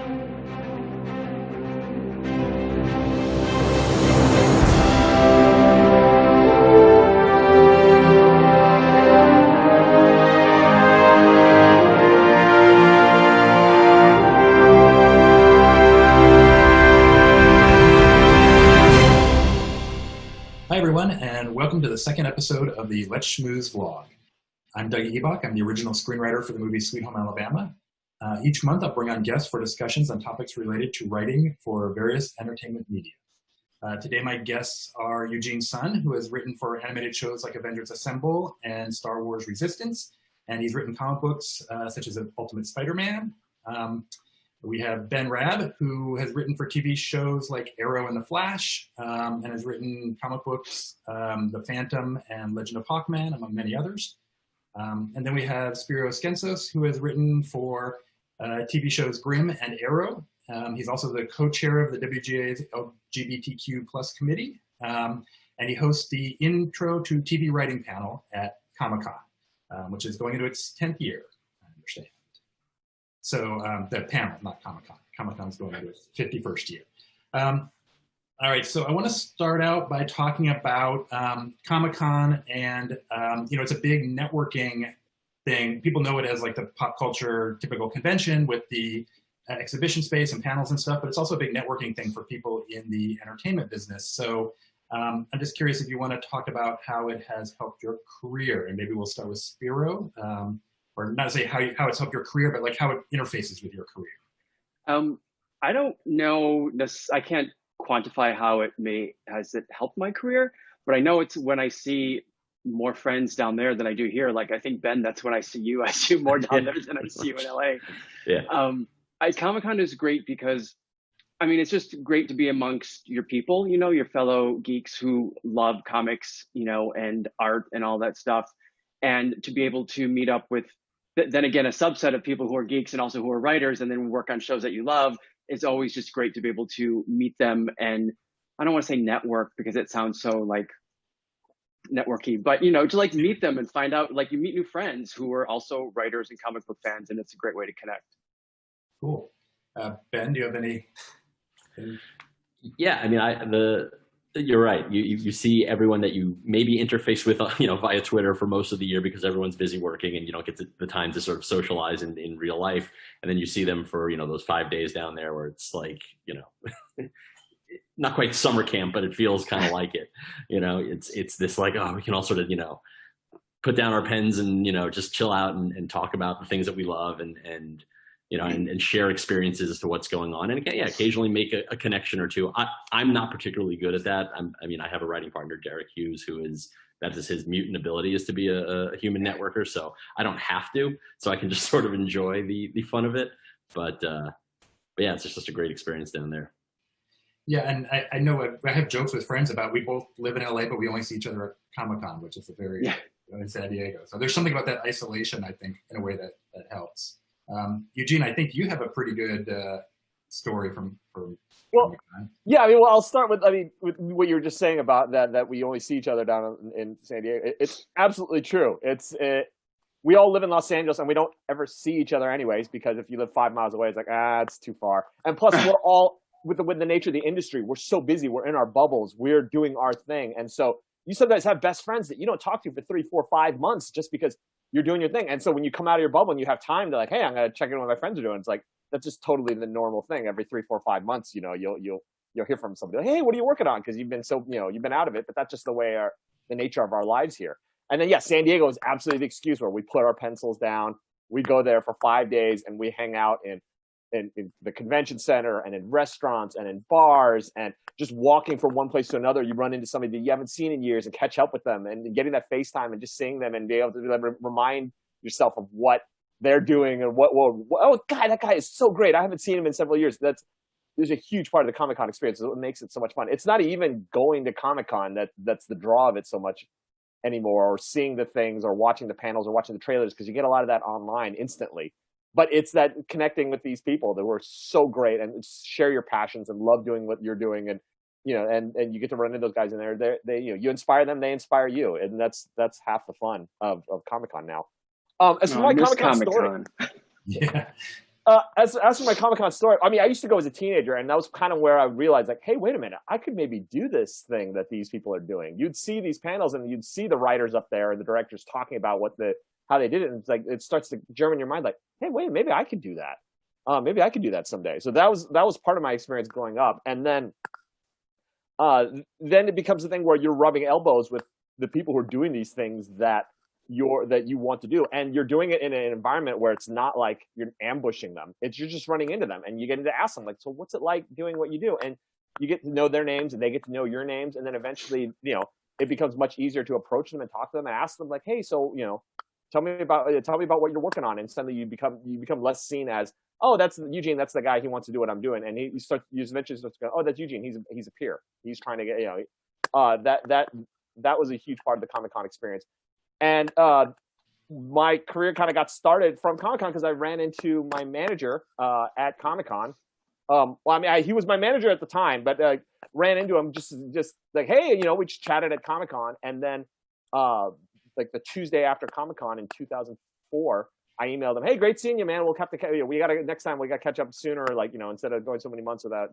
Hi, everyone, and welcome to the second episode of the Let's Schmooze vlog. I'm Doug Ebach. I'm the original screenwriter for the movie Sweet Home Alabama. Each month, I'll bring on guests for discussions on topics related to writing for various entertainment media. Today, my guests are Eugene Son, who has written for animated shows like Avengers Assemble and Star Wars Resistance, and he's written comic books such as Ultimate Spider-Man. We have Ben Raab, who has written for TV shows like Arrow and The Flash, and has written comic books, The Phantom and Legend of Hawkman, among many others. And then we have Spiro Skentzos, who has written for TV shows Grimm and Arrow. He's also the co-chair of the WGA's LGBTQ plus committee, and he hosts the Intro to TV Writing panel at Comic-Con, which is going into its 10th year, I understand. So the panel, not Comic-Con. Comic-Con's going into its 51st year. All right, so I want to start out by talking about Comic-Con, and it's a big networking thing. People know it as like the pop culture typical convention with the exhibition space and panels and stuff, but it's also a big networking thing for people in the entertainment business. So I'm just curious if you want to talk about how it has helped your career, and maybe we'll start with Spiro. Or not to say how it's helped your career, but like how it interfaces with your career. I don't know. I can't quantify how has it helped my career, but I know it's when I see more friends down there than I do here. Like I think Ben, that's when I see you. I see you more down there than I see you in LA. Yeah. Comic-Con is great because, I mean, it's just great to be amongst your people. Your fellow geeks who love comics, and art and all that stuff, and to be able to meet up with. Then again, a subset of people who are geeks and also who are writers and then work on shows that you love, it's always just great to be able to meet them. And I don't want to say network because it sounds so like networky, but to like meet them and find out, like you meet new friends who are also writers and comic book fans, and it's a great way to connect. Cool. Ben, do you have any? Yeah, I mean, you're right. You see everyone that you maybe interface with, via Twitter for most of the year because everyone's busy working and you don't get the time to sort of socialize in real life. And then you see them for, those 5 days down there where it's like, not quite summer camp, but it feels kind of like it. It's this like, oh, we can all sort of, put down our pens and, just chill out and talk about the things that we love and share experiences as to what's going on. And occasionally make a connection or two. I'm not particularly good at that. I have a writing partner, Derek Hughes, that is his mutant ability is to be a human networker. So I don't have to, so I can just sort of enjoy the fun of it. But yeah, it's just a great experience down there. Yeah, and I know I have jokes with friends about we both live in LA, but we only see each other at Comic-Con, which is in San Diego. So there's something about that isolation, I think, in a way that helps. Eugene, I think you have a pretty good story from Comic-Con. Yeah, I'll start with with what you were just saying about that we only see each other down in San Diego. It's absolutely true. We all live in Los Angeles and we don't ever see each other anyways, because if you live 5 miles away, it's like, it's too far. And plus we're all with the nature of the industry, we're so busy, we're in our bubbles, we're doing our thing. And so you sometimes have best friends that you don't talk to for 3, 4, 5 months just because you're doing your thing. And so when you come out of your bubble and you have time to like, hey, I'm going to check in what my friends are doing. It's like, that's just totally the normal thing. Every 3, 4, 5 months, you'll hear from somebody like, hey, what are you working on? Because you've been you've been out of it, but that's just the way the nature of our lives here. And then, San Diego is absolutely the excuse where we put our pencils down. We go there for 5 days and we hang out in the convention center and in restaurants and in bars, and just walking from one place to another, you run into somebody that you haven't seen in years and catch up with them, and getting that FaceTime and just seeing them and be able to remind yourself of what they're doing and that guy is so great. I haven't seen him in several years. There's a huge part of the Comic-Con experience. It makes it so much fun. It's not even going to Comic-Con that's the draw of it so much anymore, or seeing the things or watching the panels or watching the trailers, because you get a lot of that online instantly. But it's that connecting with these people that were so great and share your passions and love doing what you're doing, and and you get to run into those guys in there. You inspire them, they inspire you, and that's half the fun of Comic-Con now. As for my Comic-Con story, yeah, as for my Comic-Con story, I mean, I used to go as a teenager, and that was kind of where I realized, like, hey, wait a minute, I could maybe do this thing that these people are doing. You'd see these panels, and you'd see the writers up there and the directors talking about how they did it, and it's like it starts to germ in your mind, like, hey, wait, maybe I could do that. Maybe I could do that someday. So that was part of my experience growing up, and then it becomes a thing where you're rubbing elbows with the people who are doing these things that you want to do, and you're doing it in an environment where it's not like you're ambushing them. You're just running into them, and you get to ask them, like, so what's it like doing what you do? And you get to know their names, and they get to know your names, and then eventually, it becomes much easier to approach them and talk to them and ask them, like, hey, so tell me about what you're working on. And suddenly you become less seen as, oh, that's Eugene, that's the guy, he wants to do what I'm doing, and you eventually start to go, oh, that's Eugene, he's a peer, he's trying to get that was a huge part of the Comic-Con experience. And my career kind of got started from Comic-Con because I ran into my manager at Comic-Con. Well, I mean, he was my manager at the time, but ran into him just like, hey, we just chatted at Comic-Con. And then like the Tuesday after Comic-Con in 2004, I emailed him, hey, great seeing you, man. We'll have to, next time we got to catch up sooner, like, instead of going so many months without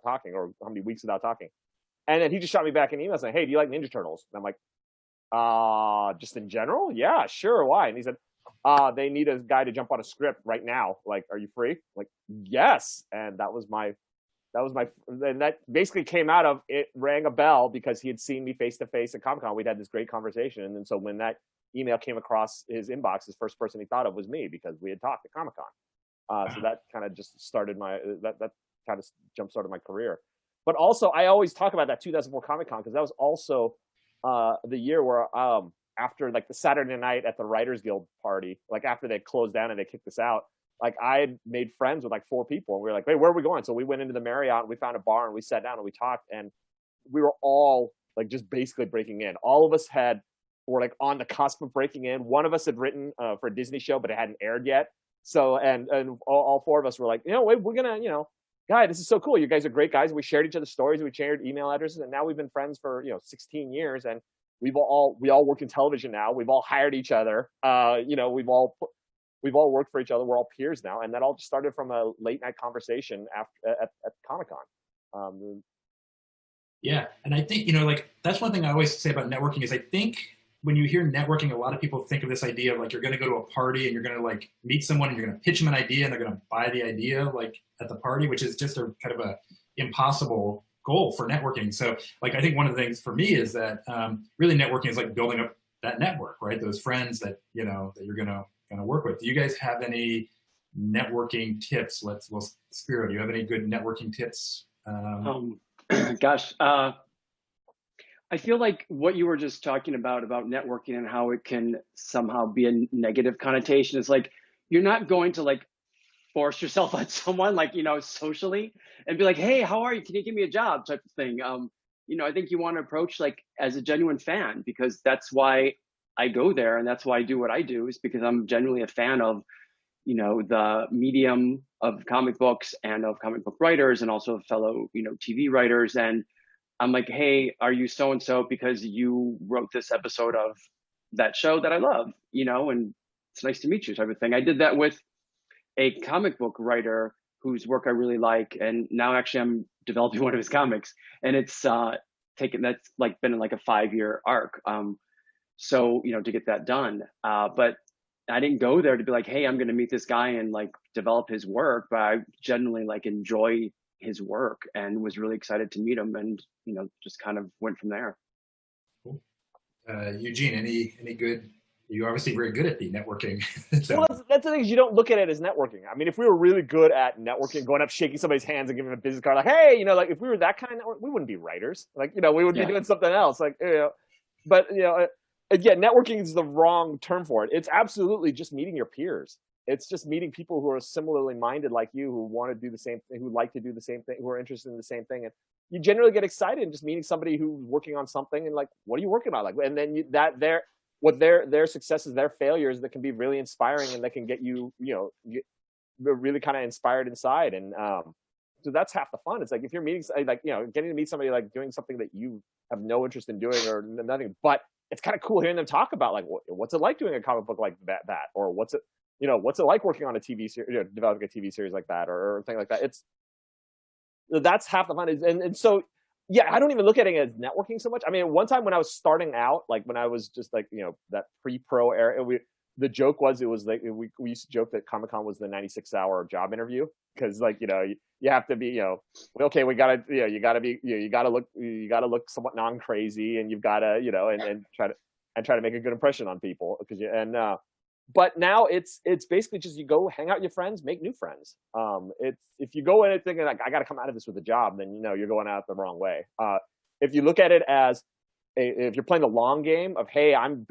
talking, or how many weeks without talking. And then he just shot me back an email saying, hey, do you like Ninja Turtles? And I'm like, just in general? Yeah, sure. Why? And he said, they need a guy to jump on a script right now. Like, are you free? I'm like, yes. And and that basically came out of it, rang a bell because he had seen me face to face at Comic-Con. We'd had this great conversation. And then so when that email came across his inbox, his first person he thought of was me because we had talked at Comic-Con. So that kind of just started that kind of jump started my career. But also, I always talk about that 2004 Comic-Con because that was also the year where after like the Saturday night at the Writers Guild party, like after they closed down and they kicked us out, like I had made friends with like 4 people, and we were like, hey, where are we going? So we went into the Marriott and we found a bar and we sat down and we talked, and we were all like just basically breaking in. All of us were like on the cusp of breaking in. One of us had written for a Disney show, but it hadn't aired yet. So and all 4 of us were like, we're gonna, guy, this is so cool. You guys are great guys. We shared each other's stories. We shared email addresses, and now we've been friends for 16 years, and we all work in television now. We've all hired each other. We've all worked for each other. We're all peers now, and that all just started from a late night conversation at Comic-Con. Yeah, and I think like that's one thing I always say about networking is I think when you hear networking, a lot of people think of this idea of like you're going to go to a party and you're going to like meet someone and you're going to pitch them an idea and they're going to buy the idea like at the party, which is just a kind of a impossible goal for networking. So like I think one of the things for me is that really networking is like building up that network, right? Those friends that that you're going to work with. Do you guys have any networking tips? Spiro, do you have any good networking tips? Gosh. I feel like what you were just talking about networking and how it can somehow be a negative connotation is like, you're not going to like force yourself on someone like, socially and be like, hey, how are you? Can you give me a job type of thing? I think you want to approach like as a genuine fan, because that's why I go there. And that's why I do what I do, is because I'm genuinely a fan of, the medium of comic books and of comic book writers and also fellow, TV writers. And I'm like, hey, are you so-and-so because you wrote this episode of that show that I love, and it's nice to meet you type of thing. I did that with a comic book writer whose work I really like. And now actually I'm developing one of his comics, and it's that's like been in like a 5-year arc. So, to get that done. But I didn't go there to be like, hey, I'm going to meet this guy and like develop his work, but I genuinely like enjoy his work and was really excited to meet him, and just kind of went from there. Cool. Eugene, any good? You're obviously very good at the networking. So. Well, that's the thing, is you don't look at it as networking. I mean, if we were really good at networking, going up, shaking somebody's hands and giving them a business card, like, hey, like if we were that kind of network, we wouldn't be writers. Like, we would be doing something else. Like, but again, networking is the wrong term for it. It's absolutely just meeting your peers. It's just meeting people who are similarly minded like you, who want to do the same thing, who like to do the same thing, who are interested in the same thing. And you generally get excited in just meeting somebody who's working on something and like, what are you working on? Like, and then their successes, their failures, that can be really inspiring and that can get you, really kind of inspired inside. And so that's half the fun. It's like if you're meeting, like, getting to meet somebody like doing something that you have no interest in doing or nothing, but it's kind of cool hearing them talk about like what's it like doing a comic book like that, or what's it what's it like working on a TV series, developing a TV series like that, or a thing like that. That's half the fun. And so, yeah, I don't even look at it as networking so much. I mean, one time when I was starting out, like when I was just like, that pre-pro era, the joke was, it was like, we used to joke that Comic-Con was the 96-hour job interview. Cause like, you have to be, okay, you gotta look somewhat non-crazy, and you've gotta, and try to make a good impression on people. But now it's basically just, you go hang out with your friends, make new friends. If you go in and thinking like, I got to come out of this with a job, then you're going out the wrong way. If you look at it as if you're playing the long game of, hey, I'm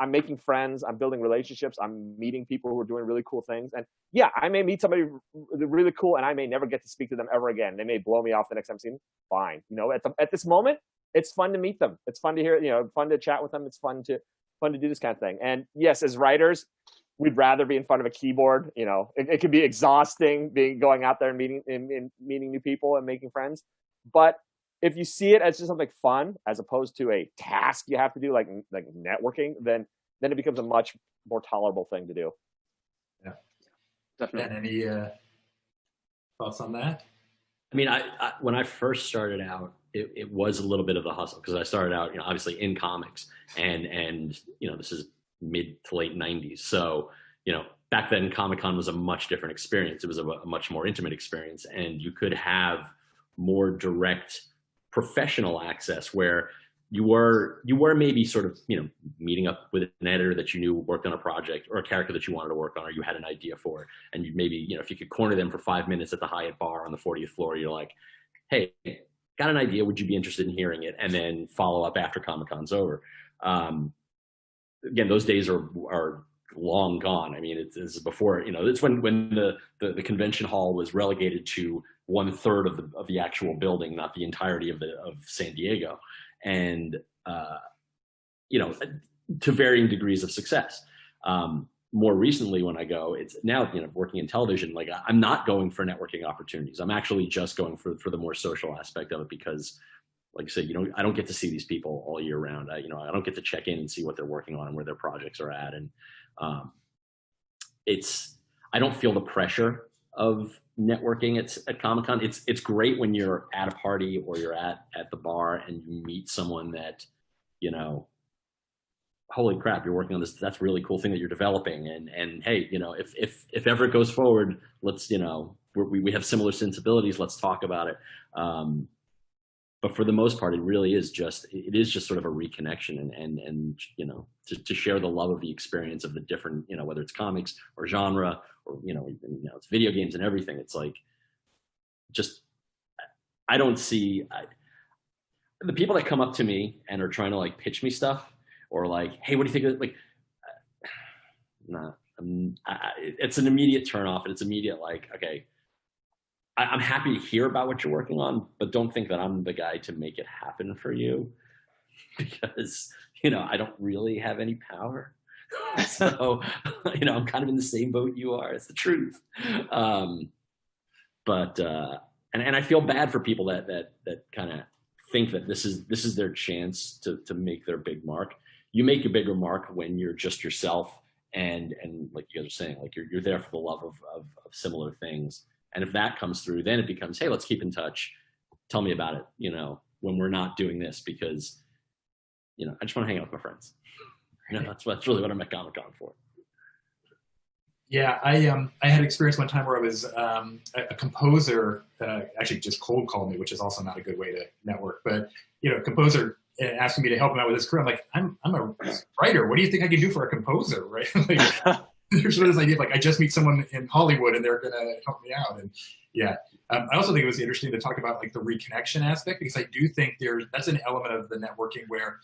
making friends, I'm building relationships, I'm meeting people who are doing really cool things, and yeah, I may meet somebody really cool, and I may never get to speak to them ever again. They may blow me off the next time I see them. Fine, at this moment, it's fun to meet them. It's fun to hear, fun to chat with them. It's fun to do this kind of thing. And yes, as writers, we'd rather be in front of a keyboard. It can be exhausting going out there and meeting new people and making friends. But if you see it as just something fun, as opposed to a task you have to do, like networking, then it becomes a much more tolerable thing to do. Yeah, definitely. And any thoughts on that? I mean, I when I first started out, it was a little bit of a hustle, because I started out, obviously in comics, and this is mid to late 90s. So, back then Comic-Con was a much different experience. It was a much more intimate experience, and you could have more direct professional access, where you were maybe sort of, meeting up with an editor that you knew worked on a project, or a character that you wanted to work on, or you had an idea for, and you maybe, if you could corner them for 5 minutes at the Hyatt bar on the 40th floor, you're like, hey, got an idea, would you be interested in hearing it? And then follow up after Comic-Con's over. Again, those days are long gone. I mean, it's before, it's when the convention hall was relegated to 1/3 of the actual building, not the entirety of San Diego, and to varying degrees of success. More recently, when I go, it's now, working in television, like I'm not going for networking opportunities. I'm actually just going for the more social aspect of it, because, like I said, I don't get to see these people all year round. I don't get to check in and see what they're working on and where their projects are at. And I don't feel the pressure of networking at Comic-Con. It's great when you're at a party, or you're at the bar, and you meet someone that, holy crap, you're working on this, that's a really cool thing that you're developing. And hey, if ever it goes forward, let's, we have similar sensibilities, let's talk about it. But for the most part, it is just sort of a reconnection, and to share the love of the experience of the different, whether it's comics or genre, or, it's video games and everything. It's like, I don't see the people that come up to me and are trying to like pitch me stuff, or like, hey, what do you think of, like, nah, it's an immediate turn off, and it's immediate like, okay, I'm happy to hear about what you're working on, but don't think that I'm the guy to make it happen for you, because, I don't really have any power. So, I'm kind of in the same boat you are. It's the truth. But I feel bad for people that kind of think that this is their chance to make their big mark. You make your bigger mark when you're just yourself, and like you guys are saying, like you're there for the love of similar things. And if that comes through, then it becomes, hey, let's keep in touch. Tell me about it, when we're not doing this, because, I just want to hang out with my friends. That's really what I'm at Comic-Con for. Yeah, I had experience one time where I was a composer actually just cold called me, which is also not a good way to network. But a composer asking me to help him out with his career. I'm like, I'm a writer. What do you think I can do for a composer, right? Like, there's this idea of like, I just meet someone in Hollywood and they're gonna help me out. And yeah, I also think it was interesting to talk about like the reconnection aspect, because I do think that's an element of the networking where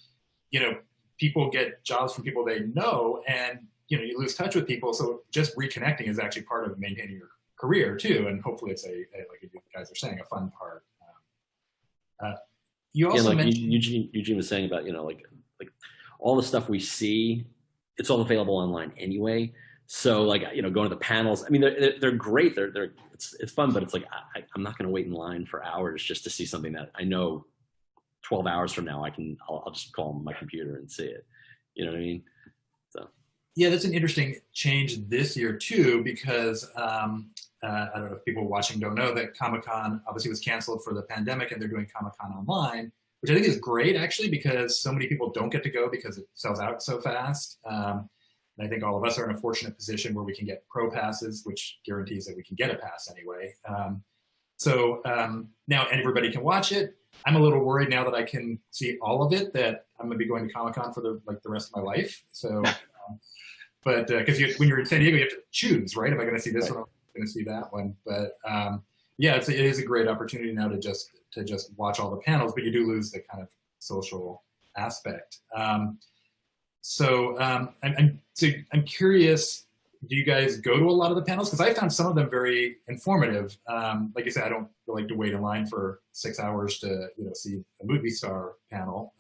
people get jobs from people they know, and you lose touch with people. So just reconnecting is actually part of maintaining your career too. And hopefully it's like you guys are saying, a fun part. You also mentioned Eugene was saying about, like all the stuff we see, it's all available online anyway. So like, going to the panels, I mean, they're great. It's fun, but it's like, I'm not going to wait in line for hours just to see something that I know 12 hours from now I'll just call my computer and see it. You know what I mean? So Yeah, that's an interesting change this year too, because I don't know if people watching don't know that Comic-Con obviously was canceled for the pandemic, and they're doing Comic-Con online, which I think is great actually, because so many people don't get to go because it sells out so fast. And I think all of us are in a fortunate position where we can get pro passes, which guarantees that we can get a pass anyway. Now everybody can watch it. I'm a little worried now that I can see all of it, that I'm going to be going to Comic-Con for the rest of my life. So, but because when you're in San Diego, you have to choose, right? Am I going to see this one? Am I going to see that one? But yeah, it is a great opportunity now to just watch all the panels, but you do lose the kind of social aspect. So I'm curious, do you guys go to a lot of the panels? Because I found some of them very informative. Like I said, I don't like to wait in line for 6 hours to see a movie star panel,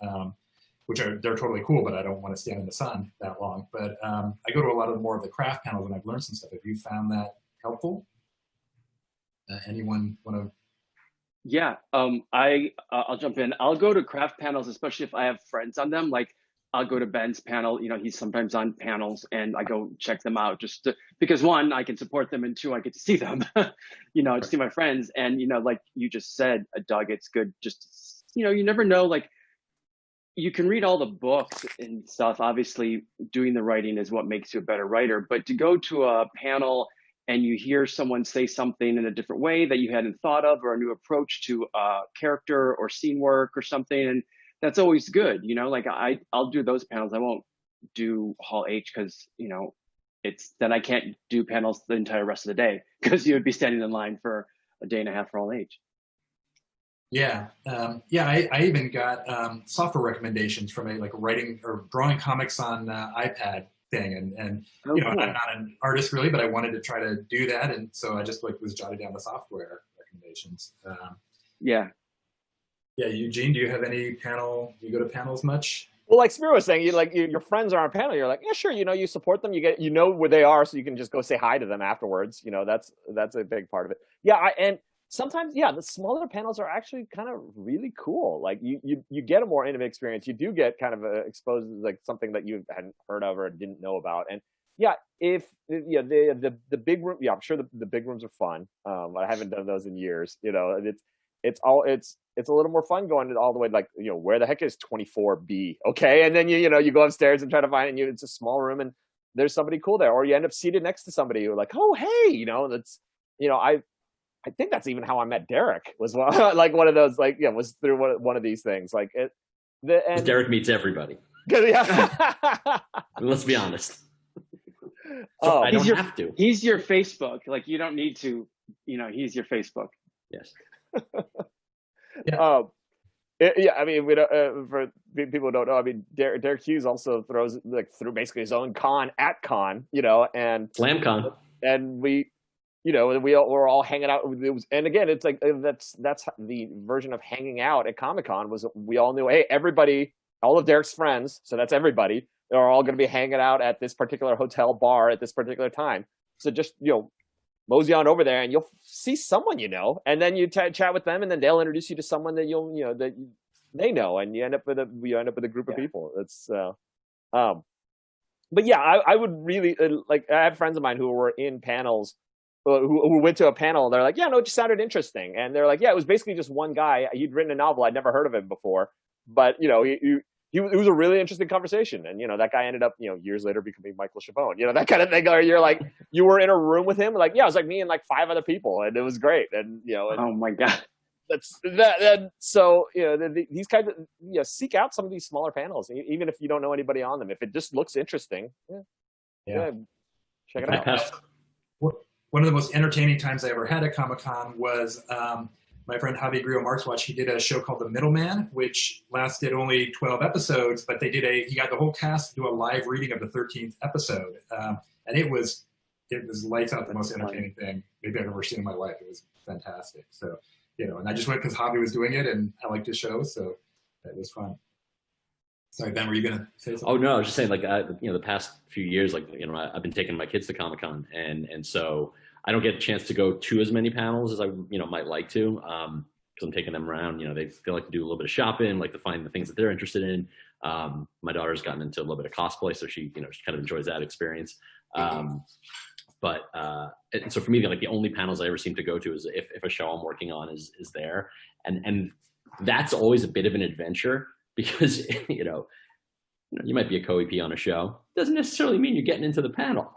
which they're totally cool, but I don't want to stand in the sun that long. But I go to a lot of more of the craft panels, and I've learned some stuff. Have you found that helpful? Anyone want to? Yeah, I'll jump in. I'll go to craft panels, especially if I have friends on them. Like I'll go to Ben's panel. He's sometimes on panels, and I go check them out because one, I can support them, and two, I get to see them. To see my friends. And like you just said, Doug, it's good just you never know. Like you can read all the books and stuff. Obviously, doing the writing is what makes you a better writer. But to go to a panel and you hear someone say something in a different way that you hadn't thought of, or a new approach to character or scene work or something, and that's always good. Like I'll do those panels. I won't do Hall H because then I can't do panels the entire rest of the day, because you would be standing in line for a day and a half for Hall H. Yeah, I even got software recommendations from a writing or drawing comics on iPad thing, and Cool. I'm not an artist really, but I wanted to try to do that, and so I just was jotting down the software recommendations. Yeah. Yeah, Eugene, do you have any panel? Do you go to panels much? Well, like Spiro was saying, your friends are on a panel. You're like, yeah, sure. You support them. You know where they are, so you can just go say hi to them afterwards. That's a big part of it. Yeah, and sometimes, the smaller panels are actually kind of really cool. Like you get a more intimate experience. You do get kind of exposed to like something that you hadn't heard of or didn't know about. And the big room. Yeah, I'm sure the big rooms are fun. I haven't done those in years. It's a little more fun going all the way where the heck is 24B? Okay, and then you go upstairs and try to find it. And it's a small room and there's somebody cool there, or you end up seated next to somebody who like, oh hey, that's I think that's even how I met Derek, was like one of those was through one of these things like it. Derek meets everybody. Yeah. Let's be honest. Oh, I don't have to. He's your Facebook. Like you don't need to. He's your Facebook. Yes. Yeah. I mean, we don't, for people who don't know, I mean, Derek Hughes also throws through basically his own con at con, and SlamCon, and we're all hanging out. And again, it's like that's the version of hanging out at Comic-Con. Was we all knew, hey, everybody, all of Derek's friends, so that's everybody, are all going to be hanging out at this particular hotel bar at this particular time. So just mosey on over there and you'll see someone and then you chat with them, and then they'll introduce you to someone that that they know, and you end up with a group of people. It's but yeah, I would really I have friends of mine who were in panels, who went to a panel, and they're like, yeah, no, it just sounded interesting, and they're like, yeah, it was basically just one guy. He'd written a novel. I'd never heard of him before, but it was a really interesting conversation, and that guy ended up years later becoming Michael Chabon, that kind of thing. Or you're like, you were in a room with him, like, yeah, it was like me and like 5 other people, and it was great. And oh my god, that's that. And so these kinds of seek out some of these smaller panels, even if you don't know anybody on them. If it just looks interesting, check it out. One of the most entertaining times I ever had at Comic-Con was my friend Javi Grillo-Marxwatch. He did a show called The Middleman, which lasted only 12 episodes, but he got the whole cast to do a live reading of the 13th episode. And it was lights out, the most entertaining thing maybe I've ever seen in my life. It was fantastic. So, and I just went because Javi was doing it and I liked his show. So that was fun. Sorry, Ben, were you going to say something? Oh, no, I was just saying, the past few years, I've been taking my kids to Comic-Con, and so I don't get a chance to go to as many panels as I, might like to. I'm taking them around. You know, they like to do a little bit of shopping, like to find the things that they're interested in. My daughter's gotten into a little bit of cosplay, so she kind of enjoys that experience. But so for me, like the only panels I ever seem to go to is if a show I'm working on is there, and that's always a bit of an adventure because you might be a co-EP on a show. Doesn't necessarily mean you're getting into the panel.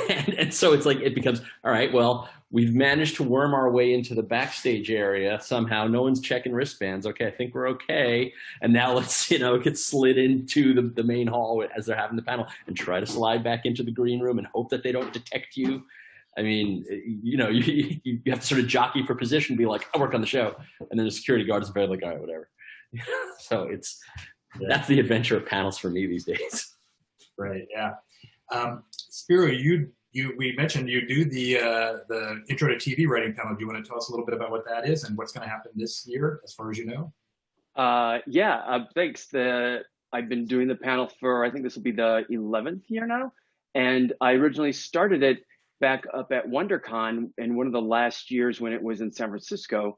and so it's like, it becomes, all right, well, we've managed to worm our way into the backstage area somehow. No one's checking wristbands. Okay, I think we're okay. And now let's, get slid into the main hall as they're having the panel and try to slide back into the green room and hope that they don't detect you. I mean, you have to sort of jockey for position, be like, I work on the show. And then the security guard is very like, all right, whatever. So that's the adventure of panels for me these days. Right. Yeah. Spiro, we mentioned you do the intro to TV writing panel. Do you want to tell us a little bit about what that is and what's going to happen this year, as far as you know? Thanks. I've been doing the panel for, I think this will be the 11th year now. And I originally started it back up at WonderCon in one of the last years when it was in San Francisco.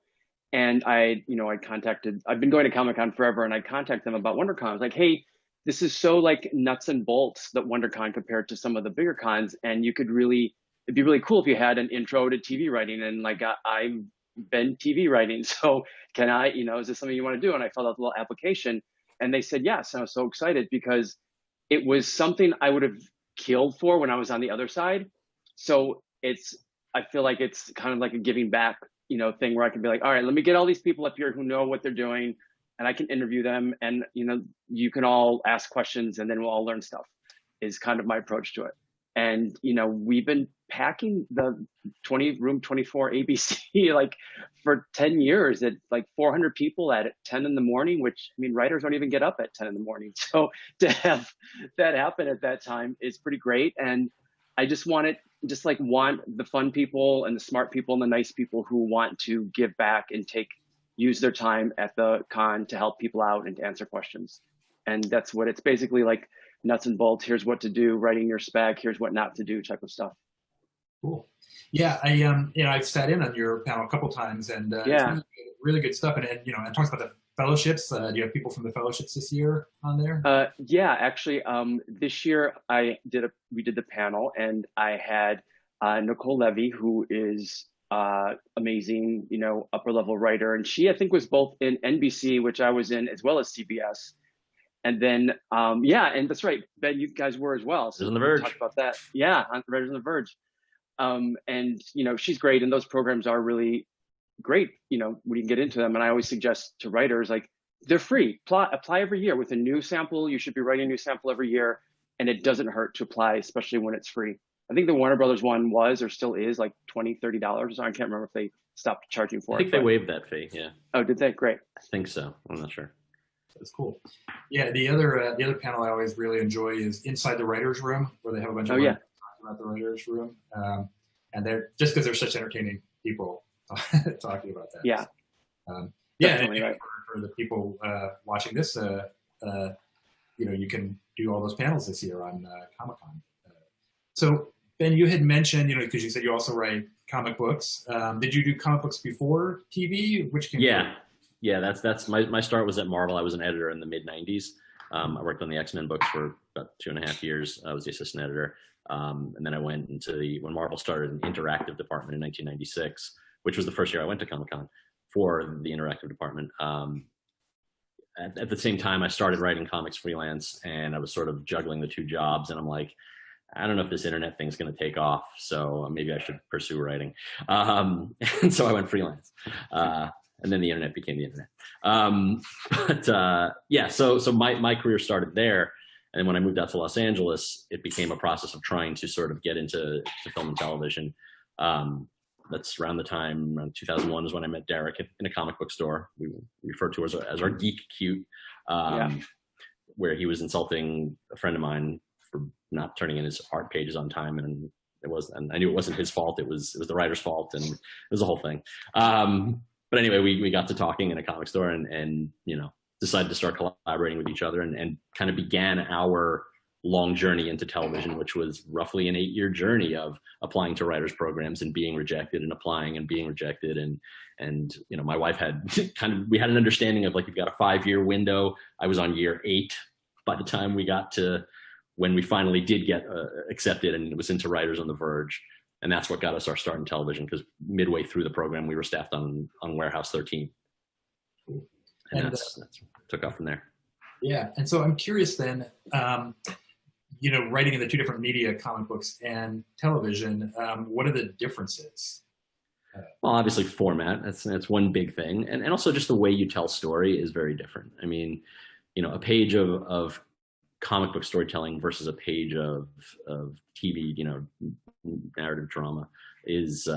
And I've been going to Comic-Con forever, and I contacted them about WonderCon. I was like, hey, this is so like nuts and bolts, that WonderCon compared to some of the bigger cons. And it'd be really cool if you had an intro to TV writing. And like, I've been TV writing. So can I, is this something you want to do? And I filled out the little application and they said, yes. And I was so excited because it was something I would have killed for when I was on the other side. So I feel like it's kind of like a giving back, thing where I can be like, all right, let me get all these people up here who know what they're doing, and I can interview them, and you can all ask questions, and then we'll all learn stuff. Is kind of my approach to it. And we've been packing the room 24 ABC like for 10 years at like 400 people at 10 in the morning, which writers don't even get up at 10 in the morning. So to have that happen at that time is pretty great. And I just want the fun people and the smart people and the nice people who want to give back and use their time at the con to help people out and to answer questions. And that's what it's basically like, nuts and bolts. Here's what to do, writing your spec. Here's what not to do, type of stuff. Cool. Yeah, I've sat in on your panel a couple times, and it's really good stuff. And it talks about the fellowships. Do you have people from the fellowships this year on there? Actually, this year we did the panel, and I had Nicole Levy, who is amazing, upper level writer, and she I think was both in NBC, which I was in, as well as CBS. And then, and that's right, Ben, you guys were as well. So on the Verge. Talk about that. Yeah, on Writers on the Verge. And she's great, and those programs are really great. When you can get into them, and I always suggest to writers, like, they're free. Apply every year with a new sample. You should be writing a new sample every year, and it doesn't hurt to apply, especially when it's free. I think the Warner Brothers one was, or still is, like $20, $30. I can't remember if they stopped charging for it. I think they waived that fee. Yeah. Oh, did they? Great. I think so. I'm not sure. That's cool. Yeah, the other panel I always really enjoy is Inside the Writers' Room, where they have a bunch of writers talking about the writers' room, and they're just because they're such entertaining people talking about that. Yeah. And for the people watching this, you can do all those panels this year on Comic-Con. So Ben, you had mentioned, because you said you also write comic books. Did you do comic books before TV? Yeah, that's my start was at Marvel. I was an editor in the mid '90s. I worked on the X-Men books for about 2.5 years. I was the assistant editor, and then I went into when Marvel started an interactive department in 1996, which was the first year I went to Comic-Con for the interactive department. At the same time, I started writing comics freelance, and I was sort of juggling the two jobs. And I'm like, I don't know if this internet thing's going to take off, so maybe I should pursue writing. And so I went freelance. And then the internet became the internet. So my career started there. And then when I moved out to Los Angeles, it became a process of trying to sort of get into film and television. That's around the time, around 2001 is when I met Derek in a comic book store. We refer to as our geek cute, where he was insulting a friend of mine for not turning in his art pages on time. And I knew it wasn't his fault. It was the writer's fault. And it was a whole thing. But anyway, we got to talking in a comic store and decided to start collaborating with each other and kind of began our, long journey into television, which was roughly an 8-year journey of applying to writers programs and being rejected and applying and being rejected. And my wife had we had an understanding of like, you've got a 5-year window. I was on year 8 by the time we got to when we finally did get accepted, and it was into Writers on the Verge. And that's what got us our start in television, because midway through the program, we were staffed on Warehouse 13. And that's took off from there. Yeah. And so I'm curious then, writing in the two different media, comic books and television, what are the differences? Well, obviously format, that's one big thing. And also just the way you tell story is very different. I mean, a page of comic book storytelling versus a page of TV, narrative drama is,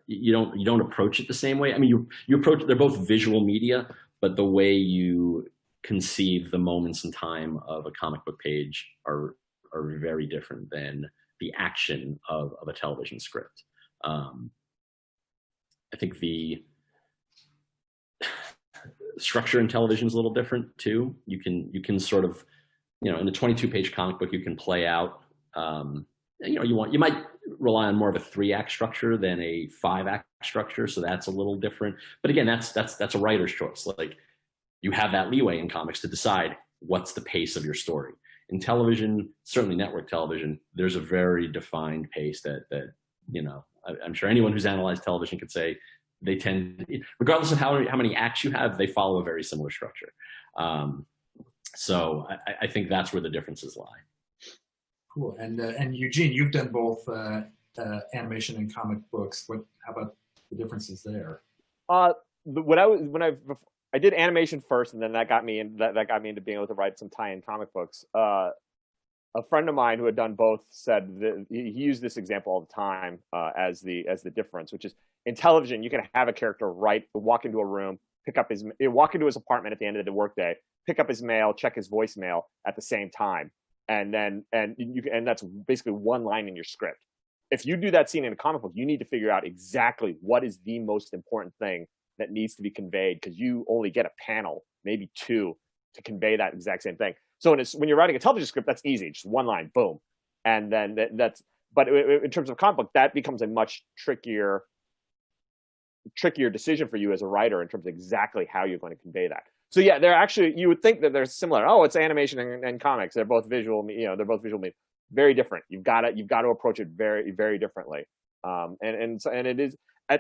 you don't approach it the same way. I mean, you approach, they're both visual media, but the way you conceive the moments in time of a comic book page are very different than the action of a television script. I think the structure in television is a little different too. You can sort of, in a 22-page comic book, you can play out, you might rely on more of a 3-act structure than a 5-act structure. So that's a little different. But again, that's a writer's choice. Like, you have that leeway in comics to decide what's the pace of your story. In television, certainly network television, there's a very defined pace that I'm sure anyone who's analyzed television could say they tend, regardless of how many acts you have, they follow a very similar structure. So I think that's where the differences lie. Cool. And Eugene, you've done both animation and comic books. How about the differences there? I did animation first, and then that got me into being able to write some tie-in comic books. A friend of mine who had done both said that he used this example all the time as the difference, which is in television you can have a character walk into a room, walk into his apartment at the end of the workday, pick up his mail, check his voicemail at the same time, and that's basically one line in your script. If you do that scene in a comic book, you need to figure out exactly what is the most important thing that needs to be conveyed, because you only get a panel, maybe 2, to convey that exact same thing. So when you're writing a television script, that's easy, just one line, boom. And then but in terms of comic book, that becomes a much trickier decision for you as a writer in terms of exactly how you're going to convey that. So yeah, they're actually, you would think that they're similar. Oh, it's animation and comics. They're both visual, they're both visual media. Very different. You've got to approach it very, very differently. And it is,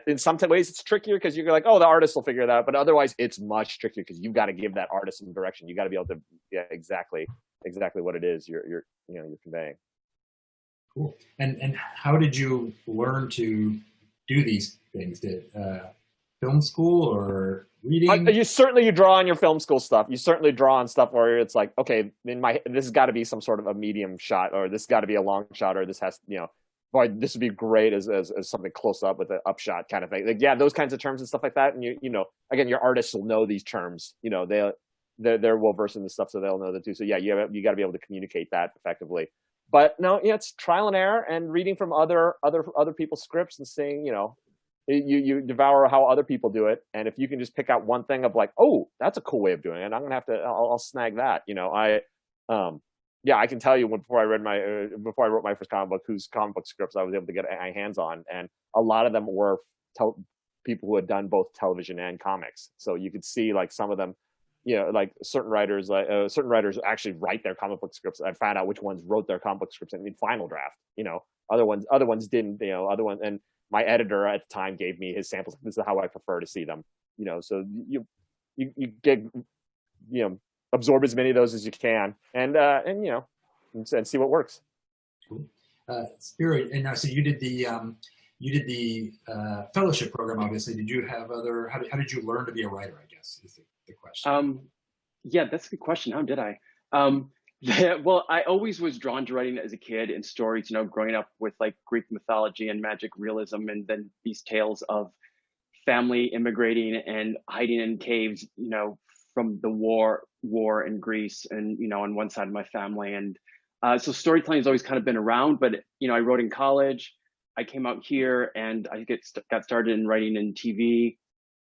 in some ways it's trickier because you're like, oh, the artist will figure it out. But otherwise it's much trickier because you've got to give that artist some direction. You got to be able to, exactly what it is you're conveying. Cool. And how did you learn to do these things? Did film school or reading? You draw on your film school stuff. You certainly draw on stuff where it's like, okay, this has got to be some sort of a medium shot, or this has got to be a long shot, or this has, boy, this would be great as something close up with an upshot kind of thing. Like, yeah, those kinds of terms and stuff like that. And again, your artists will know these terms. They're well versed in this stuff, so they'll know that too. So yeah, you got to be able to communicate that effectively. But no, it's trial and error and reading from other people's scripts and seeing, you devour how other people do it. And if you can just pick out one thing of like, oh, that's a cool way of doing it, I'm gonna have to, I'll snag that. I can tell you before I wrote my first comic book, whose comic book scripts I was able to get my hands on, and a lot of them were people who had done both television and comics. So you could see like some of them, like certain writers actually write their comic book scripts. I found out which ones wrote their comic book scripts in final draft. Other ones didn't. And my editor at the time gave me his samples. This is how I prefer to see them. So you get absorb as many of those as you can, and see what works. Cool. Spiro, and now so you did the fellowship program. Obviously, did you have other? How did you learn to be a writer? I guess is the question. Yeah, that's a good question. How did I? Well, I always was drawn to writing as a kid and stories. Growing up with like Greek mythology and magic realism, and then these tales of family immigrating and hiding in caves. From the war in Greece, and on one side of my family, and so storytelling has always kind of been around. But I wrote in college. I came out here and I got started in writing in TV.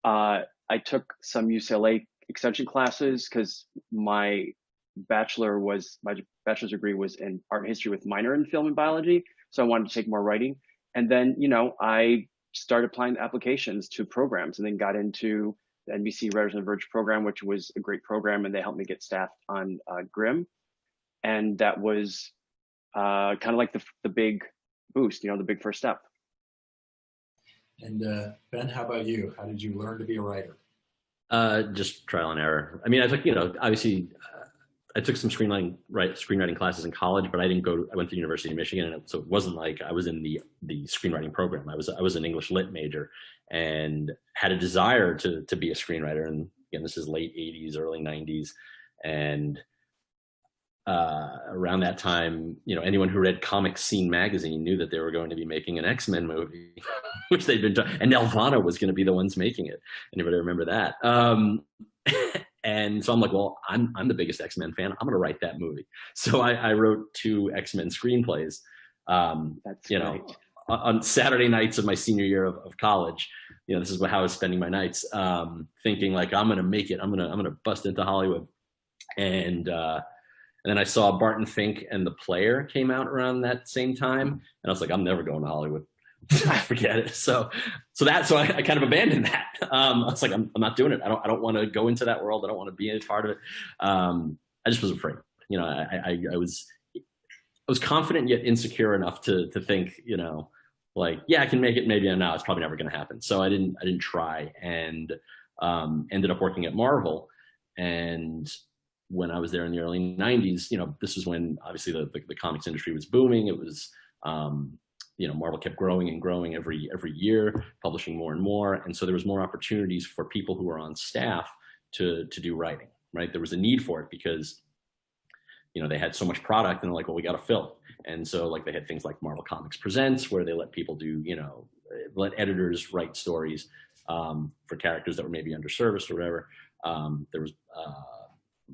I took some UCLA extension classes because my my bachelor's degree was in art and history with minor in film and biology. So I wanted to take more writing. And then, I started applying applications to programs and then got into the NBC Writers on the Verge program, which was a great program. And they helped me get staffed on Grimm. And that was kind of like the big boost, the big first step. And Ben, how about you? How did you learn to be a writer? Just trial and error. I mean, I took, obviously, I took some screenwriting classes in college, but I went to the University of Michigan, and so it wasn't like I was in the screenwriting program. I was an English lit major, and had a desire to be a screenwriter. And again, this is late '80s, early '90s, and around that time, anyone who read Comic Scene magazine knew that they were going to be making an X-Men movie, which they'd been and Nelvana was going to be the ones making it. Anybody remember that? And so I'm like, well, I'm the biggest X-Men fan. I'm going to write that movie. So I wrote 2 X-Men screenplays. That's right. On Saturday nights of my senior year of college. This is how I was spending my nights, thinking like, I'm going to make it. I'm going to bust into Hollywood. And then I saw Barton Fink and The Player came out around that same time, and I was like, I'm never going to Hollywood. Forget it. So I kind of abandoned that. I was like, I'm not doing it. I don't want to go into that world. I don't want to be a part of it. I just was afraid. I was confident yet insecure enough to think, like, yeah, I can make it. Maybe I'm not. It's probably never going to happen. So I didn't try, and ended up working at Marvel. And when I was there in the early '90s, this was when obviously the comics industry was booming. It was, Marvel kept growing and growing every year, publishing more and more. And so there was more opportunities for people who were on staff to do writing, right? There was a need for it because, they had so much product, and they're like, well, we got to fill it. And so like they had things like Marvel Comics Presents, where they let people do, let editors write stories for characters that were maybe underserviced or whatever. There was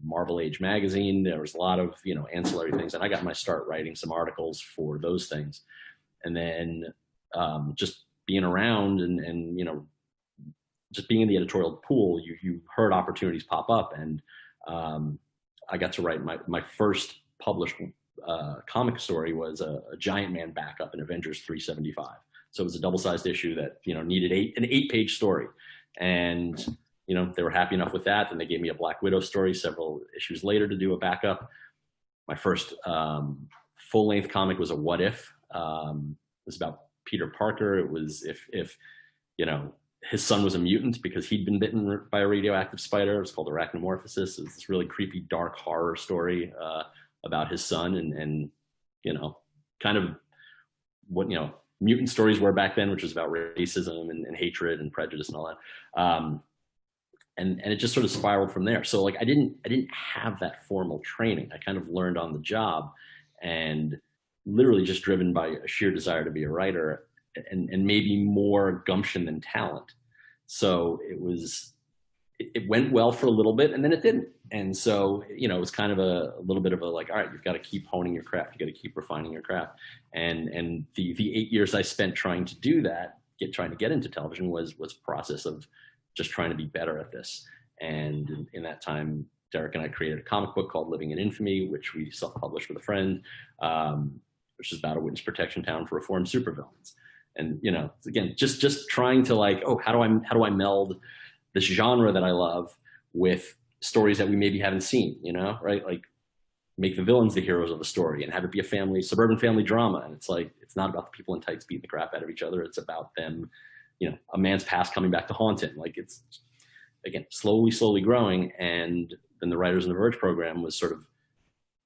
Marvel Age magazine. There was a lot of, ancillary things. And I got my start writing some articles for those things. And then just being around and just being in the editorial pool, you heard opportunities pop up. And I got to write my first published comic story was a Giant Man backup in Avengers 375. So it was a double-sized issue that, needed an 8-page story. And they were happy enough with that. And they gave me a Black Widow story several issues later to do a backup. My first full-length comic was a What If. It was about Peter Parker. It was if his son was a mutant because he'd been bitten by a radioactive spider. It was called Arachnomorphosis. It was this really creepy, dark horror story about his son and kind of what, mutant stories were back then, which was about racism and hatred and prejudice and all that. And it just sort of spiraled from there. So like I didn't have that formal training. I kind of learned on the job, and literally just driven by a sheer desire to be a writer, and maybe more gumption than talent. So it went well for a little bit, and then it didn't. And so, it was kind of a little bit of a like, all right, you've got to keep honing your craft. You got to keep refining your craft. And the 8 years I spent trying to do that, trying to get into television was a process of just trying to be better at this. And in that time, Derek and I created a comic book called Living in Infamy, which we self-published with a friend, which is about a witness protection town for reformed supervillains. And, again, just trying to like, how do I meld this genre that I love with stories that we maybe haven't seen, right? Like make the villains the heroes of the story and have it be a suburban family drama. And it's like, it's not about the people in tights beating the crap out of each other. It's about them, a man's past coming back to haunt him. Like it's, again, slowly growing. And then the Writers on the Verge program was sort of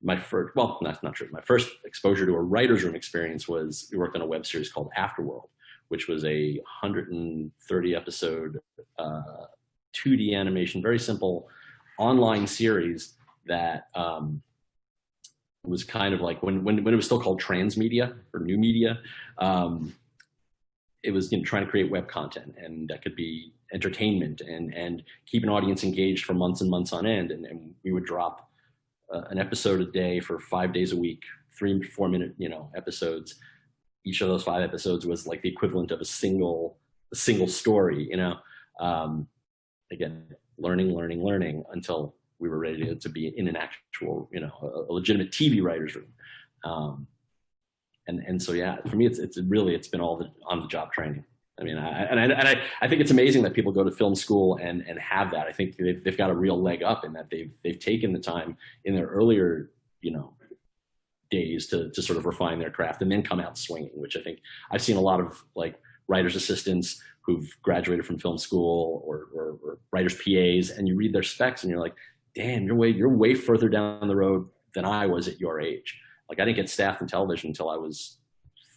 my first, well, that's not true. My first exposure to a writer's room experience was we worked on a web series called Afterworld, which was a 130 episode 2D animation, very simple online series that was kind of like when it was still called transmedia or new media. It was trying to create web content, and that could be entertainment and keep an audience engaged for months and months on end. And we would drop an episode a day for 5 days a week, 3 to 4 minute, episodes. Each of those 5 episodes was like the equivalent of a single story, again, learning until we were ready to be in an actual, you know, a legitimate TV writer's room. And so, yeah, for me, it's been all the on the job training. I mean, I think it's amazing that people go to film school and have that. I think they've got a real leg up in that they've taken the time in their earlier, you know, days to sort of refine their craft and then come out swinging, which I think I've seen a lot of like writers assistants who've graduated from film school or writers PAs, and you read their specs and you're like, damn, you're way further down the road than I was at your age. Like I didn't get staffed in television until I was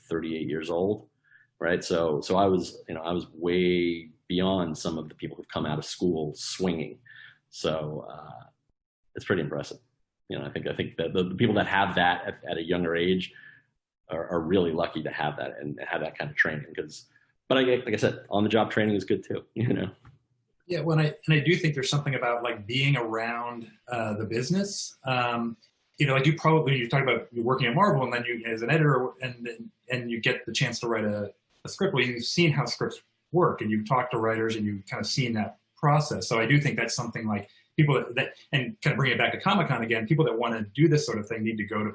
38 years old. Right. So I was way beyond some of the people who've come out of school swinging. So it's pretty impressive. You know, I think that the people that have that at a younger age are really lucky to have that and have that kind of training. But like I said, on the job training is good too. You know. Yeah. Well, and I do think there's something about like being around the business. You know, like you talk about you working at Marvel, and then you as an editor, and you get the chance to write a script. Well, you've seen how scripts work, and you've talked to writers, and you've kind of seen that process. So I do think that's something like people that and kind of bring it back to Comic-Con again, people that want to do this sort of thing need to go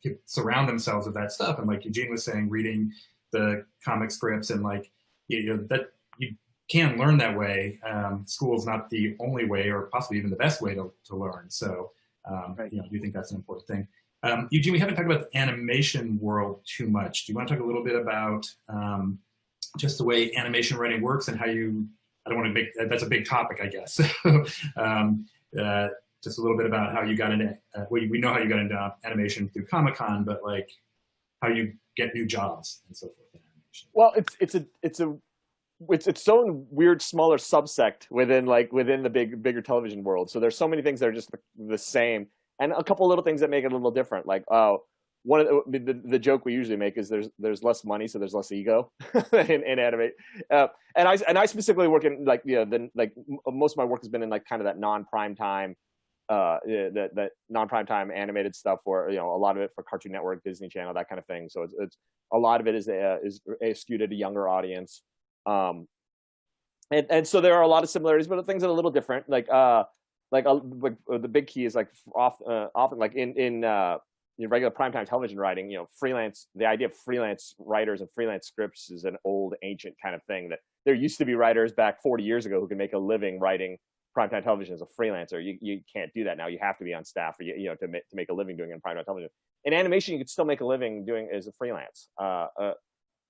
to surround themselves with that stuff. And like Eugene was saying, reading the comic scripts and like, you know, that you can learn that way. School's not the only way or possibly even the best way to learn. So, Right. you know, I do think that's an important thing. Eugene, we haven't talked about the animation world too much. Do you want to talk a little bit about just the way animation writing works and how you, I don't want to make, that's a big topic, I guess. Just a little bit about how you got into, we know how you got into animation through Comic-Con, but like how you get new jobs and so forth in animation. Well, it's its own weird smaller subsect within the bigger television world. So there's so many things that are just the same, and a couple little things that make it a little different. Like one of the joke we usually make is there's less money, so there's less ego in animate. And I specifically work in like, you know, most of my work has been in like kind of that non-prime time, that non-prime time animated stuff, or, you know, a lot of it for Cartoon Network, Disney Channel, that kind of thing. So it's a lot of it is skewed at a younger audience. And so there are a lot of similarities, but things that are a little different. Like the big key is like often like in regular primetime television writing, you know, the idea of freelance writers and freelance scripts is an old ancient kind of thing, that there used to be writers back 40 years ago who could make a living writing primetime television as a freelancer. You can't do that now. You have to be on staff, or you know, to make a living doing it in primetime television. In animation, you could still make a living doing it as a freelance.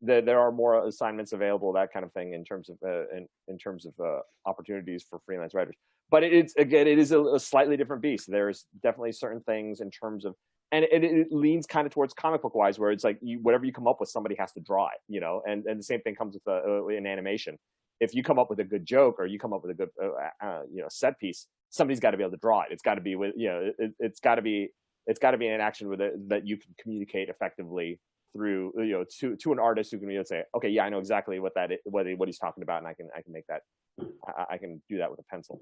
There are more assignments available, that kind of thing, in terms of opportunities for freelance writers. But it is a slightly different beast. There's definitely certain things in terms of, and it leans kind of towards comic book wise, where it's like whatever you come up with, somebody has to draw it, you know. And the same thing comes with in animation. If you come up with a good joke, or you come up with a good you know, set piece, somebody's got to be able to draw it. It's got to be with, you know, it's got to be an action with it that you can communicate effectively through, you know, to an artist who can be able to say, okay, yeah, I know exactly what he's talking about, and I can make that, I can do that with a pencil.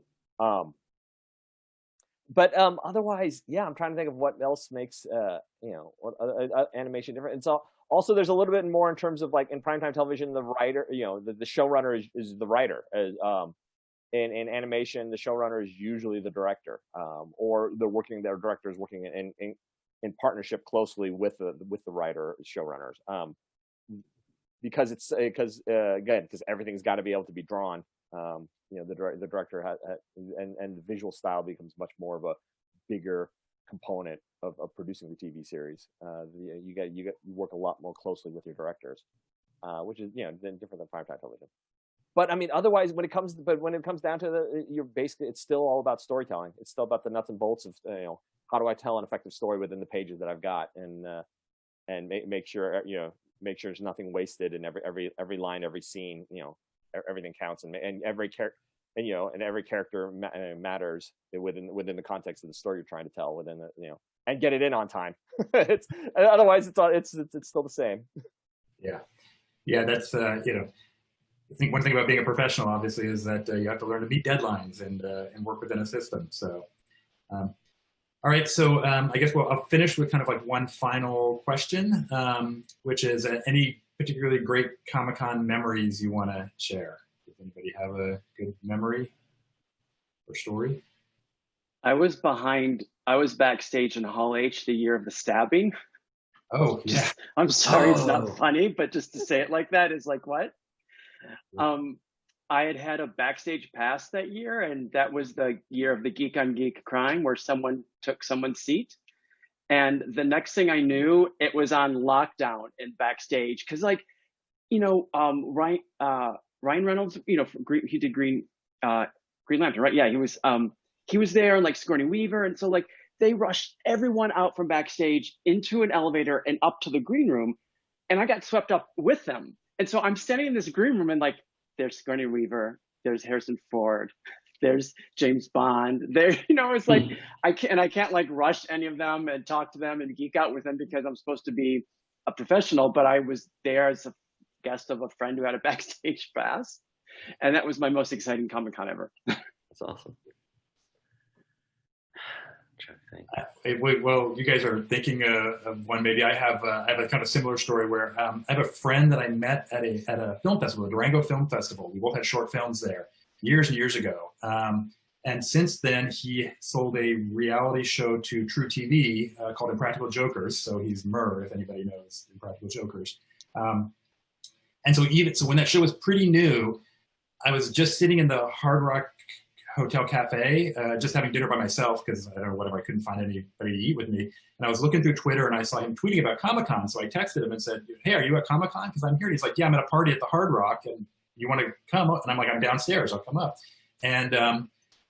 But otherwise, yeah, I'm trying to think of what else makes you know, animation different. And so also there's a little bit more in terms of like in primetime television, the writer, you know, the showrunner is the writer. In animation, the showrunner is usually the director, or their director is working in partnership closely with the writer showrunners, because everything's got to be able to be drawn. You know, the director and the visual style becomes much more of a bigger component of producing the TV series. You work a lot more closely with your directors, which is, you know, different than primetime television. But I mean, otherwise, when it comes down to it's still all about storytelling. It's still about the nuts and bolts of, you know, how do I tell an effective story within the pages that I've got, and make sure there's nothing wasted in every line, every scene. You know, everything counts, and every character, and you know, and every character matters within the context of the story you're trying to tell, within the, you know, and get it in on time. Otherwise it's still the same. Yeah, that's you know, I think one thing about being a professional, obviously, is that you have to learn to meet deadlines and work within a system. So, all right. So I guess I'll finish with kind of like one final question, which is any particularly great Comic-Con memories you want to share? Does anybody have a good memory or story? I was backstage in Hall H the year of the stabbing. Oh, yeah. I'm sorry, it's Oh. not funny, but just to say it like that is like, what? I had a backstage pass that year, and that was the year of the Geek on Geek crime where someone took someone's seat. And the next thing I knew, it was on lockdown in backstage. Cause like, Ryan Reynolds, he did Green Lantern, right? Yeah, he was there, and like Sigourney Weaver. And so like they rushed everyone out from backstage into an elevator and up to the green room. And I got swept up with them. And so I'm standing in this green room, and like, there's Sigourney Weaver, there's Harrison Ford, there's James Bond. It's like I can't like rush any of them and talk to them and geek out with them because I'm supposed to be a professional. But I was there as a guest of a friend who had a backstage pass, and that was my most exciting Comic-Con ever. That's awesome. Well, you guys are thinking of one. Maybe I have a kind of similar story where I have a friend that I met at a film festival, the Durango Film Festival. We both had short films there years and years ago. And since then, he sold a reality show to True TV called Impractical Jokers. So he's Murr, if anybody knows Impractical Jokers. And so when that show was pretty new, I was just sitting in the Hard Rock Hotel Cafe, just having dinner by myself because I don't know, whatever, I couldn't find anybody to eat with me. And I was looking through Twitter and I saw him tweeting about Comic-Con. So I texted him and said, "Hey, are you at Comic-Con? Because I'm here." And he's like, "Yeah, I'm at a party at the Hard Rock and you want to come up?" And I'm like, "I'm downstairs, I'll come up." And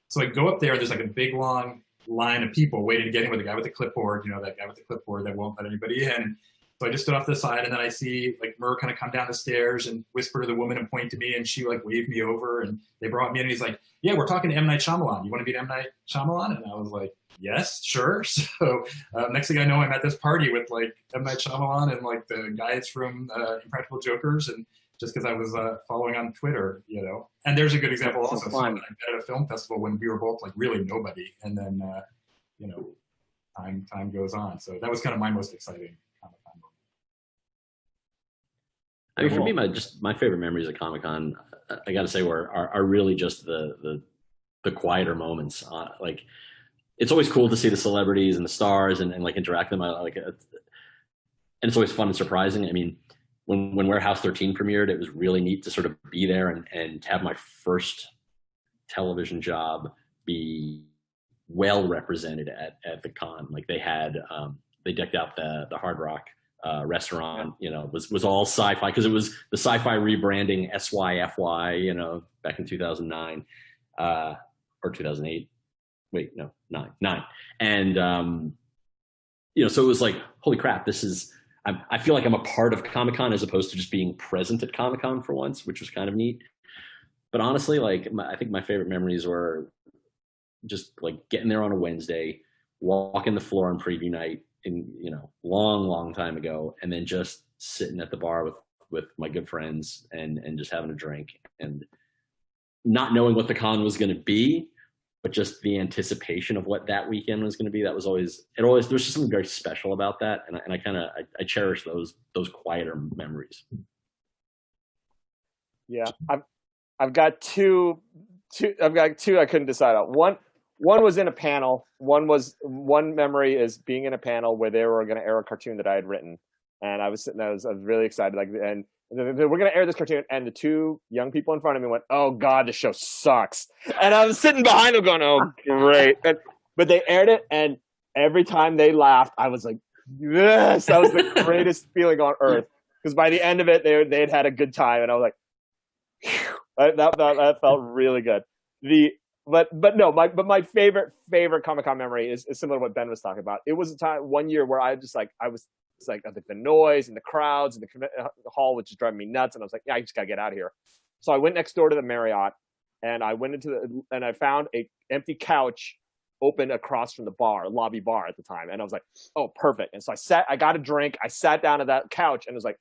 so I go up there, and there's like a big long line of people waiting to get in with the guy with the clipboard, that guy with the clipboard that won't let anybody in. So I just stood off to the side, and then I see like Murr kind of come down the stairs and whisper to the woman and point to me, and she like waved me over, and they brought me in, and he's like, "Yeah, we're talking to M. Night Shyamalan. You want to meet M. Night Shyamalan?" And I was like, "Yes, sure." So next thing I know, I'm at this party with like M. Night Shyamalan and like the guys from Impractical Jokers, and just because I was following on Twitter, And there's a good example also. So I met at a film festival when we were both like really nobody, and then time goes on. So that was kind of my most exciting Comic-Con moment. I mean, for me, my favorite memories of Comic-Con, I got to say, are really just the quieter moments. Like, it's always cool to see the celebrities and the stars and like interact with them. I like it, and it's always fun and surprising. I mean, when Warehouse 13 premiered, it was really neat to sort of be there and to have my first television job be well represented at the con. Like they had, they decked out the Hard Rock restaurant, was all sci-fi because it was the sci-fi rebranding SYFY, back in 2009 or 2008. Wait, no, nine. And, so it was like, holy crap, I feel like I'm a part of Comic-Con as opposed to just being present at Comic-Con for once, which was kind of neat. But honestly, like, I think my favorite memories were just like getting there on a Wednesday, walking the floor on preview night in, long time ago, and then just sitting at the bar with my good friends and just having a drink and not knowing what the con was going to be, but just the anticipation of what that weekend was going to be. That was always there's just something very special about that. And I cherish those quieter memories. Yeah. I've got two I couldn't decide on. One was in a panel. One memory is being in a panel where they were going to air a cartoon that I had written. And I was sitting there, I was really excited. And we're going to air this cartoon. And the two young people in front of me went, "Oh God, this show sucks." And I was sitting behind them going, "Oh, great." But they aired it. And every time they laughed, I was like, yes, that was the greatest feeling on earth. Because by the end of it, they had a good time. And I was like, phew, that felt really good. My favorite Comic-Con memory is similar to what Ben was talking about. It was one year where I was like the noise and the crowds and the hall was just driving me nuts, and I was like, yeah, I just gotta get out of here. So I went next door to the Marriott, and I went and I found a empty couch open across from the lobby bar at the time, and I was like, oh, perfect. And so I got a drink, I sat down at that couch, and was like,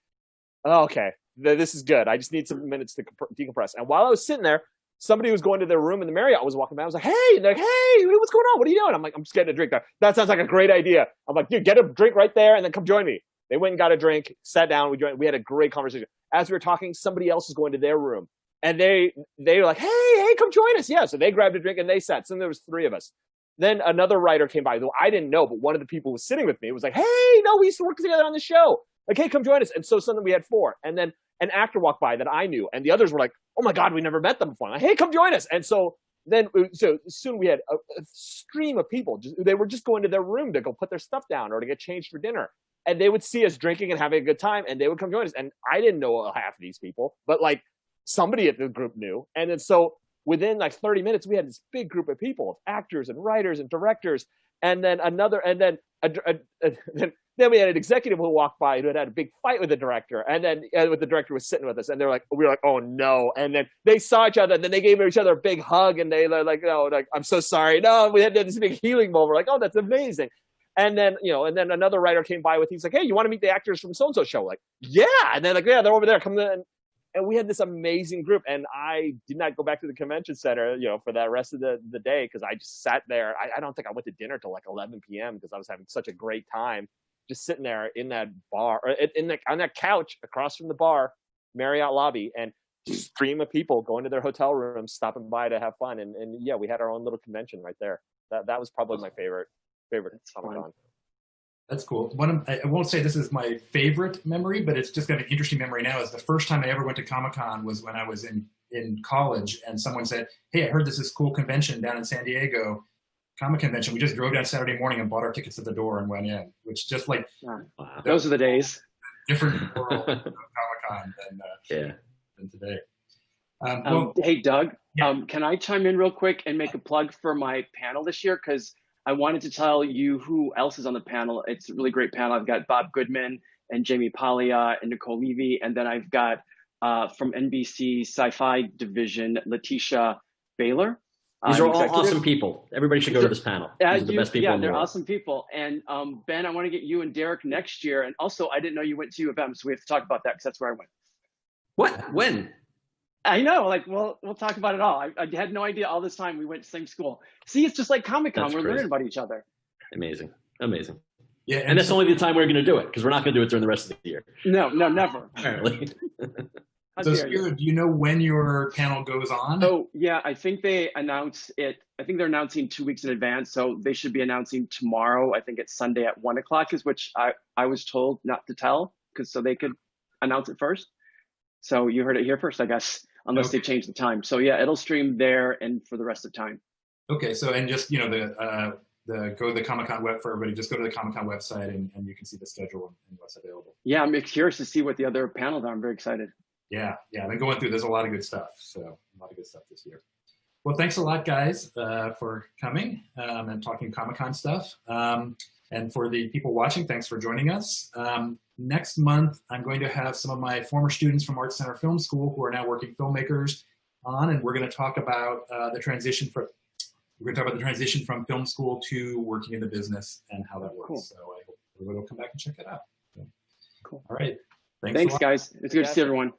oh, okay, this is good. I just need some minutes to decompress. And while I was sitting there, somebody was going to their room in the Marriott was walking by. I was like, hey, and they're like, hey, what's going on? What are you doing? I'm like, I'm just getting a drink. That sounds like a great idea. I'm like, dude, get a drink right there and then come join me. They went and got a drink, sat down. We had a great conversation. As we were talking, somebody else was going to their room. And they were like, hey, come join us. Yeah, so they grabbed a drink and they sat. So there was three of us. then another writer came by, though I didn't know, but one of the people who was sitting with me was like, hey, no, we used to work together on the show. Like, hey, come join us. And so suddenly we had 4. And then an actor walked by that I knew, and the others were like, oh my God, we never met them before. I'm like, hey, come join us. And so soon we had a stream of people. They were just going to their room to go put their stuff down or to get changed for dinner. And they would see us drinking and having a good time, and they would come join us. And I didn't know half of these people, but like somebody at the group knew. And then so within like 30 minutes, we had this big group of people, of actors and writers and directors. And then then we had an executive who walked by who had a big fight with the director, and then with the director was sitting with us, and we were like, oh no. And then they saw each other, and then they gave each other a big hug, and they were like, no, like, I'm so sorry. No, we had this big healing moment. We're like, oh, that's amazing. And then, and then another writer came by he's like, hey, you want to meet the actors from so-and-so show? We're like, yeah. And then like, yeah, they're over there. Come in. And we had this amazing group. And I did not go back to the convention center, for that rest of the day, because I just sat there. I don't think I went to dinner till like 11 p.m. because I was having such a great time just sitting there in that bar, or on that couch across from the bar, Marriott lobby, and just stream of people going to their hotel rooms, stopping by to have fun. And yeah, we had our own little convention right there. That was probably my favorite Comic-Con. That's cool. I won't say this is my favorite memory, but it's just got an interesting memory now. Is the first time I ever went to Comic-Con was when I was in college, and someone said, hey, I heard this cool convention down in San Diego, comic convention. We just drove down Saturday morning and bought our tickets at the door and went in, which just like wow. Those are the days. Different world of Comic-Con than today. Hey, Doug, can I chime in real quick and make a plug for my panel this year? Because I wanted to tell you who else is on the panel. It's a really great panel. I've got Bob Goodman and Jamie Paglia and Nicole Levy, and then I've got from NBC Sci-Fi Division, Letitia Baylor. These are all awesome people. Everybody should go to this panel. These are the best people in the they're world. Awesome people. And Ben, I want to get you and Derek next year. And also, I didn't know you went to U of M, so we have to talk about that because that's where I went. What? When? I know. Like, we'll talk about it all. I had no idea all this time we went to the same school. See, it's just like Comic-Con. We're learning about each other. Amazing. Yeah, and that's only the time we're going to do it, because we're not going to do it during the rest of the year. No, never. Apparently. So, Spiro, do you know when your panel goes on? Oh, yeah, I think they announce it. I think they're announcing 2 weeks in advance, so they should be announcing tomorrow. I think it's Sunday at 1 o'clock, which I was told not to tell, so they could announce it first. So you heard it here first, I guess, unless they change the time. So yeah, it'll stream there and for the rest of time. Okay, so and just go to the Comic-Con web for everybody. Just go to the Comic-Con website and you can see the schedule and what's available. Yeah, I'm curious to see what the other panels are. I'm very excited. Yeah. I've been going through. There's a lot of good stuff. So a lot of good stuff this year. Well, thanks a lot, guys, for coming and talking Comic-Con stuff. And for the people watching, thanks for joining us. Next month, I'm going to have some of my former students from Art Center Film School who are now working filmmakers on, and we're going to talk about the transition from film school to working in the business and how that works. Cool. So I hope everybody will come back and check it out. So, cool. All right. Thanks guys. It's good to see everyone.